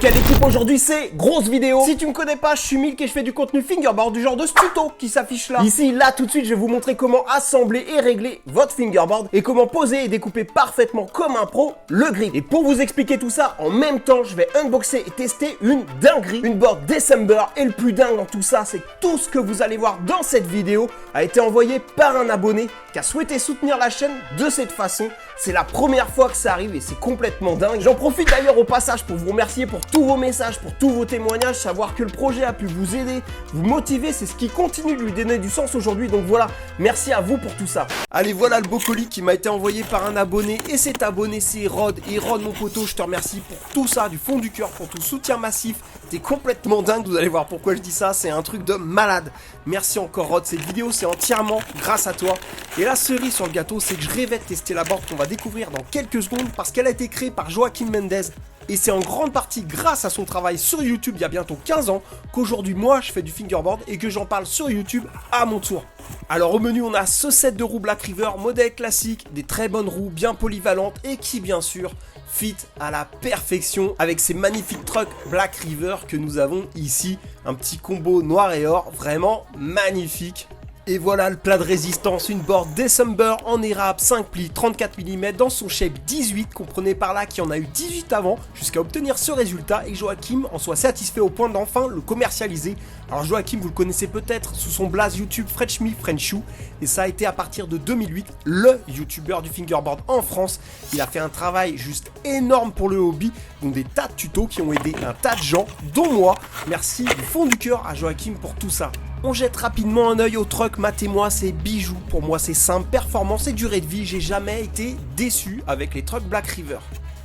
Ok l'équipe, aujourd'hui c'est grosse vidéo. Si tu me connais pas, je suis Milk et je fais du contenu fingerboard du genre de ce tuto qui s'affiche là. Ici, là tout de suite je vais vous montrer comment assembler et régler votre fingerboard et comment poser et découper parfaitement comme un pro le grip. Et pour vous expliquer tout ça, en même temps je vais unboxer et tester une dinguerie, une board December. Et le plus dingue dans tout ça, c'est que tout ce que vous allez voir dans cette vidéo a été envoyé par un abonné qui a souhaité soutenir la chaîne de cette façon. C'est la première fois que ça arrive et c'est complètement dingue. J'en profite d'ailleurs au passage pour vous remercier pour tous vos messages, pour tous vos témoignages, savoir que le projet a pu vous aider, vous motiver, c'est ce qui continue de lui donner du sens aujourd'hui. Donc voilà, merci à vous pour tout ça. Allez, voilà le beau colis qui m'a été envoyé par un abonné et cet abonné c'est Rod. Et Rod mon poteau, je te remercie pour tout ça, du fond du cœur, pour tout soutien massif. T'es complètement dingue, vous allez voir pourquoi je dis ça, c'est un truc de malade. Merci encore Rod, cette vidéo c'est entièrement grâce à toi. Et la cerise sur le gâteau, c'est que je rêvais de tester la board qu'on va découvrir dans quelques secondes parce qu'elle a été créée par Joaquim Mendez. Et c'est en grande partie grâce à son travail sur YouTube il y a bientôt 15 ans qu'aujourd'hui moi je fais du fingerboard et que j'en parle sur YouTube à mon tour. Alors au menu on a ce set de roues Black River, modèle classique, des très bonnes roues bien polyvalentes et qui bien sûr fit à la perfection avec ces magnifiques trucks Black River que nous avons ici. Un petit combo noir et or vraiment magnifique. Et voilà le plat de résistance, une board December en érable 5 plis 34 mm dans son shape 18, comprenez par là qu'il y en a eu 18 avant jusqu'à obtenir ce résultat et Joachim en soit satisfait au point d'enfin le commercialiser. Alors Joachim vous le connaissez peut-être sous son blaze YouTube French Me French You et ça a été à partir de 2008 le youtubeur du fingerboard en France. Il a fait un travail juste énorme pour le hobby, donc des tas de tutos qui ont aidé un tas de gens dont moi. Merci du fond du cœur à Joachim pour tout ça. On jette rapidement un œil au truck, matez-moi, c'est bijoux. Pour moi c'est simple, performance et durée de vie, j'ai jamais été déçu avec les trucks Black River.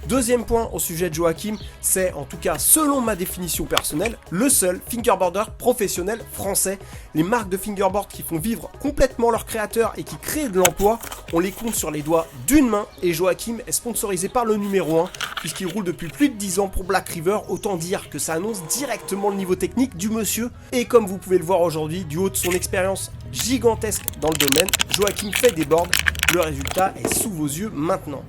Deuxième point au sujet de Joachim, c'est en tout cas selon ma définition personnelle, le seul fingerboarder professionnel français. Les marques de fingerboard qui font vivre complètement leurs créateurs et qui créent de l'emploi, on les compte sur les doigts d'une main et Joachim est sponsorisé par le numéro 1 puisqu'il roule depuis plus de 10 ans pour Black River, autant dire que ça annonce directement le niveau technique du monsieur. Et comme vous pouvez le voir aujourd'hui, du haut de son expérience gigantesque dans le domaine, Joachim fait des boards, le résultat est sous vos yeux maintenant.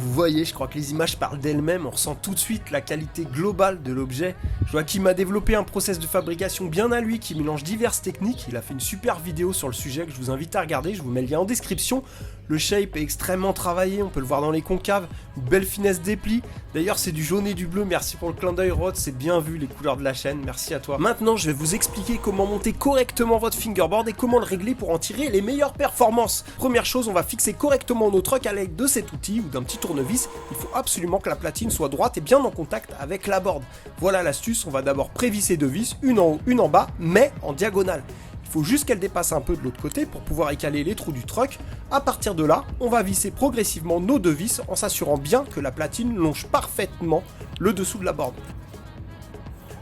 Vous voyez, je crois que les images parlent d'elles-mêmes, on ressent tout de suite la qualité globale de l'objet. Joachim a développé un process de fabrication bien à lui qui mélange diverses techniques. Il a fait une super vidéo sur le sujet que je vous invite à regarder, je vous mets le lien en description. Le shape est extrêmement travaillé, on peut le voir dans les concaves, une belle finesse des plis. D'ailleurs c'est du jaune et du bleu, merci pour le clin d'œil Rod, c'est bien vu les couleurs de la chaîne, merci à toi. Maintenant je vais vous expliquer comment monter correctement votre fingerboard et comment le régler pour en tirer les meilleures performances. Première chose, on va fixer correctement nos trucks à l'aide de cet outil ou d'un petit tournevis. Il faut absolument que la platine soit droite et bien en contact avec la board. Voilà l'astuce, on va d'abord prévisser deux vis, une en haut, une en bas, mais en diagonale. Il faut juste qu'elle dépasse un peu de l'autre côté pour pouvoir écaler les trous du truck. À partir de là, on va visser progressivement nos deux vis en s'assurant bien que la platine longe parfaitement le dessous de la board.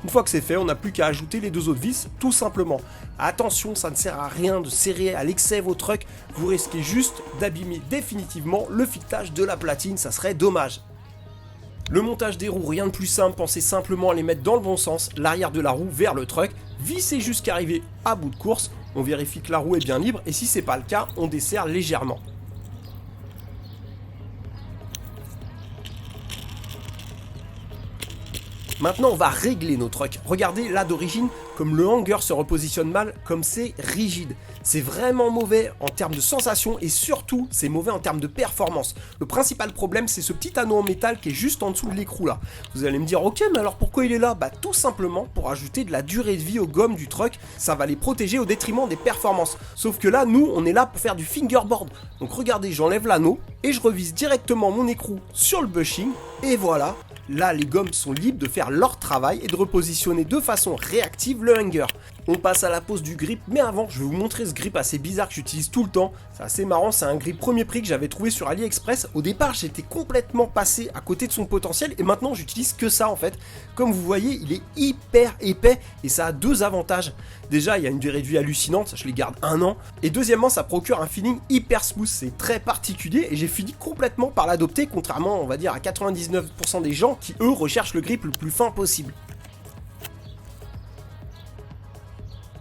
Une fois que c'est fait, on n'a plus qu'à ajouter les deux autres vis, tout simplement. Attention, ça ne sert à rien de serrer à l'excès vos trucks, vous risquez juste d'abîmer définitivement le filetage de la platine, ça serait dommage. Le montage des roues, rien de plus simple, pensez simplement à les mettre dans le bon sens, l'arrière de la roue vers le truck, vissez jusqu'à arriver à bout de course, on vérifie que la roue est bien libre et si c'est pas le cas, on desserre légèrement. Maintenant on va régler nos trucks. Regardez là d'origine, comme le hanger se repositionne mal, comme c'est rigide. C'est vraiment mauvais en termes de sensation et surtout c'est mauvais en termes de performance. Le principal problème c'est ce petit anneau en métal qui est juste en dessous de l'écrou là. Vous allez me dire ok mais alors pourquoi il est là? Bah tout simplement pour ajouter de la durée de vie aux gommes du truck. Ça va les protéger au détriment des performances. Sauf que là nous on est là pour faire du fingerboard. Donc regardez, j'enlève l'anneau et je revise directement mon écrou sur le bushing et voilà. Là, les gommes sont libres de faire leur travail et de repositionner de façon réactive le hanger. On passe à la pose du grip, mais avant, je vais vous montrer ce grip assez bizarre que j'utilise tout le temps. C'est assez marrant, c'est un grip premier prix que j'avais trouvé sur AliExpress. Au départ, j'étais complètement passé à côté de son potentiel et maintenant, j'utilise que ça en fait. Comme vous voyez, il est hyper épais et ça a deux avantages. Déjà, il y a une durée de vie hallucinante, je les garde 1 an. Et deuxièmement, ça procure un feeling hyper smooth, c'est très particulier et j'ai fini complètement par l'adopter, contrairement, on va dire, à 99% des gens qui, eux, recherchent le grip le plus fin possible.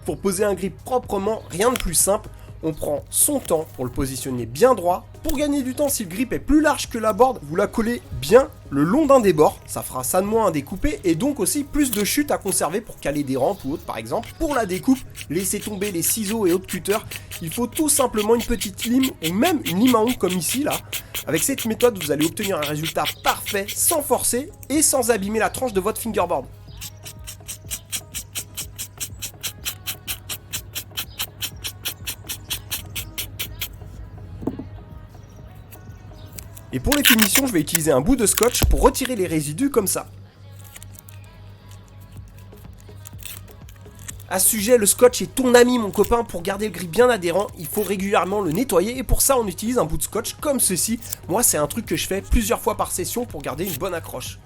Pour poser un grip proprement, rien de plus simple. on prend son temps pour le positionner bien droit. Pour gagner du temps, si le grip est plus large que la board, vous la collez bien le long d'un des bords. Ça fera ça de moins à découper et donc aussi plus de chute à conserver pour caler des rampes ou autre par exemple. Pour la découpe, laissez tomber les ciseaux et autres cutters. Il faut tout simplement une petite lime ou même une lime à ongles comme ici là. Avec cette méthode, vous allez obtenir un résultat parfait sans forcer et sans abîmer la tranche de votre fingerboard. Et pour les finitions, je vais utiliser un bout de scotch pour retirer les résidus comme ça. À ce sujet, le scotch est ton ami mon copain. Pour garder le grip bien adhérent, il faut régulièrement le nettoyer et pour ça on utilise un bout de scotch comme ceci. Moi c'est un truc que je fais plusieurs fois par session pour garder une bonne accroche.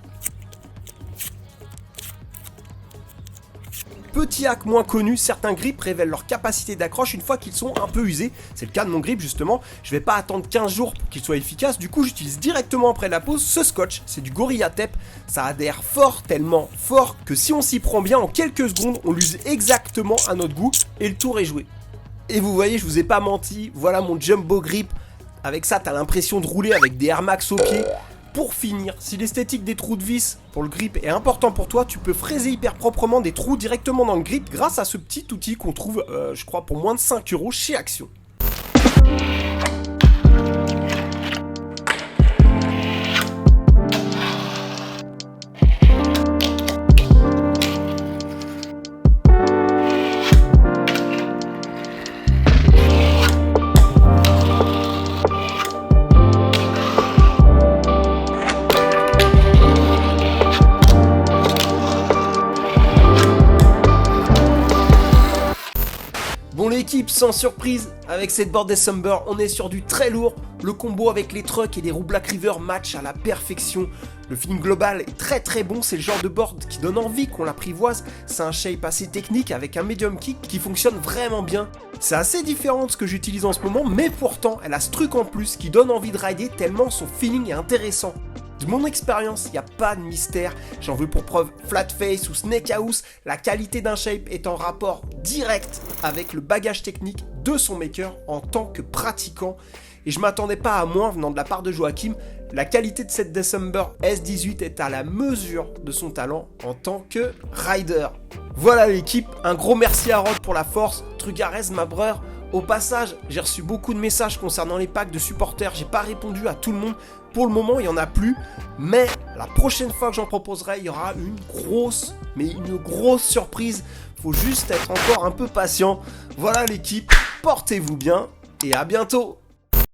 Petit hack moins connu, certains grips révèlent leur capacité d'accroche une fois qu'ils sont un peu usés. C'est le cas de mon grip justement. Je vais pas attendre 15 jours pour qu'il soit efficace. Du coup j'utilise directement après la pause ce scotch. C'est du Gorilla Tape. Ça adhère fort, tellement fort que si on s'y prend bien en quelques secondes, on l'use exactement à notre goût et le tour est joué. Et vous voyez, je vous ai pas menti, voilà mon Jumbo Grip. Avec ça t'as l'impression de rouler avec des Air Max au pied. Pour finir, si l'esthétique des trous de vis pour le grip est important pour toi, tu peux fraiser hyper proprement des trous directement dans le grip grâce à ce petit outil qu'on trouve, je crois, pour moins de 5 € chez Action. Bon l'équipe, sans surprise, avec cette board December, on est sur du très lourd. Le combo avec les trucks et les roues Black River match à la perfection. Le feeling global est très bon, c'est le genre de board qui donne envie qu'on l'apprivoise. C'est un shape assez technique avec un medium kick qui fonctionne vraiment bien. C'est assez différent de ce que j'utilise en ce moment, mais pourtant elle a ce truc en plus qui donne envie de rider tellement son feeling est intéressant. De mon expérience, il n'y a pas de mystère, j'en veux pour preuve Flatface ou Snake House, la qualité d'un shape est en rapport direct avec le bagage technique de son maker en tant que pratiquant. Et je m'attendais pas à moins venant de la part de Joachim, la qualité de cette December S18 est à la mesure de son talent en tant que rider. Voilà l'équipe, un gros merci à Rod pour la force, Trugarez ma breur. Au passage, j'ai reçu beaucoup de messages concernant les packs de supporters, j'ai pas répondu à tout le monde. Pour le moment, il n'y en a plus, mais la prochaine fois que j'en proposerai, il y aura une grosse surprise. Faut juste être encore un peu patient. Voilà l'équipe, portez-vous bien et à bientôt.